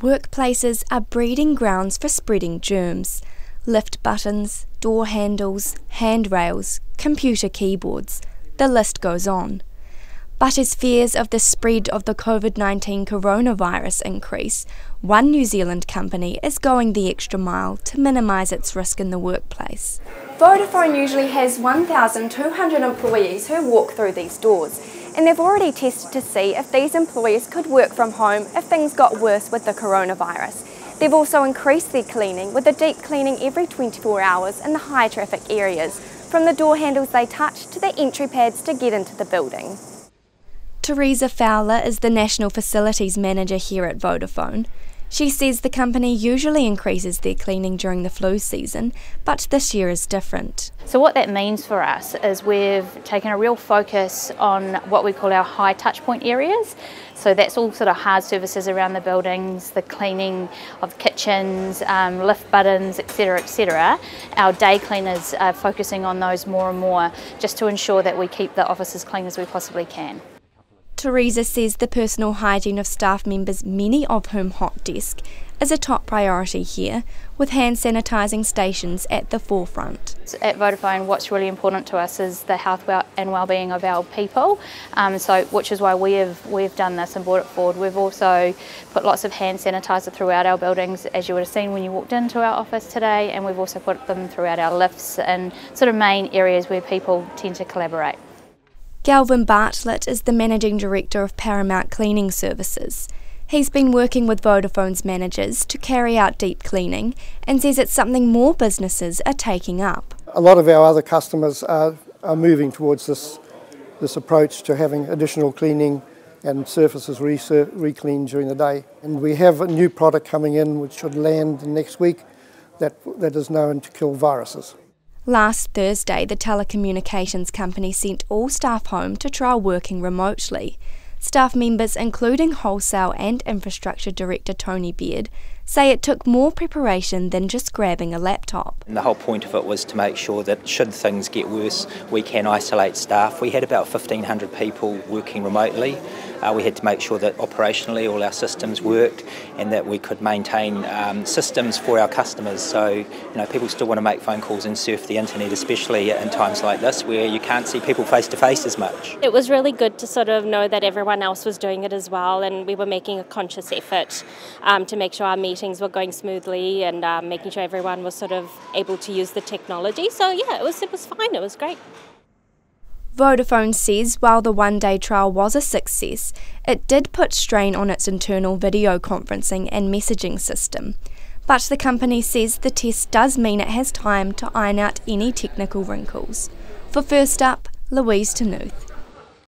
Workplaces are breeding grounds for spreading germs. Lift buttons, door handles, handrails, computer keyboards, the list goes on. But as fears of the spread of the Covid-19 coronavirus increase, one New Zealand company is going the extra mile to minimise its risk in the workplace. Vodafone usually has 1,200 employees who walk through these doors, and they've already tested to see if these employees could work from home if things got worse with the coronavirus. They've also increased their cleaning, with a deep cleaning every 24 hours in the high traffic areas, from the door handles they touch to the entry pads to get into the building. Teresa Fowler is the National Facilities Manager here at Vodafone. She says the company usually increases their cleaning during the flu season, but this year is different. So what that means for us is we've taken a real focus on what we call our high touch point areas. So that's all sort of hard surfaces around the buildings, the cleaning of kitchens, lift buttons, etc., etc. Our day cleaners are focusing on those more and more, just to ensure that we keep the offices clean as we possibly can. Teresa says the personal hygiene of staff members, many of whom hot desk, is a top priority here, with hand sanitising stations at the forefront. At Vodafone, what's really important to us is the health and well-being of our people, which is why we've done this and brought it forward. We've also put lots of hand sanitiser throughout our buildings, as you would have seen when you walked into our office today, and we've also put them throughout our lifts and sort of main areas where people tend to collaborate. Galvin Bartlett is the Managing Director of Paramount Cleaning Services. He's been working with Vodafone's managers to carry out deep cleaning and says it's something more businesses are taking up. A lot of our other customers are moving towards this approach to having additional cleaning and surfaces re-cleaned during the day. And we have a new product coming in which should land next week that is known to kill viruses. Last Thursday, the telecommunications company sent all staff home to trial working remotely. Staff members, including Wholesale and Infrastructure Director Tony Beard, say it took more preparation than just grabbing a laptop. And the whole point of it was to make sure that should things get worse, we can isolate staff. We had about 1,500 people working remotely. We had to make sure that operationally all our systems worked and that we could maintain systems for our customers. So, people still want to make phone calls and surf the internet, especially in times like this where you can't see people face to face as much. It was really good to sort of know that everyone else was doing it as well, and we were making a conscious effort to make sure our meetings were going smoothly and making sure everyone was sort of able to use the technology. So yeah, it was fine, it was great. Vodafone says while the one-day trial was a success, it did put strain on its internal video conferencing and messaging system. But the company says the test does mean it has time to iron out any technical wrinkles. For First Up, Louise, Ternouth.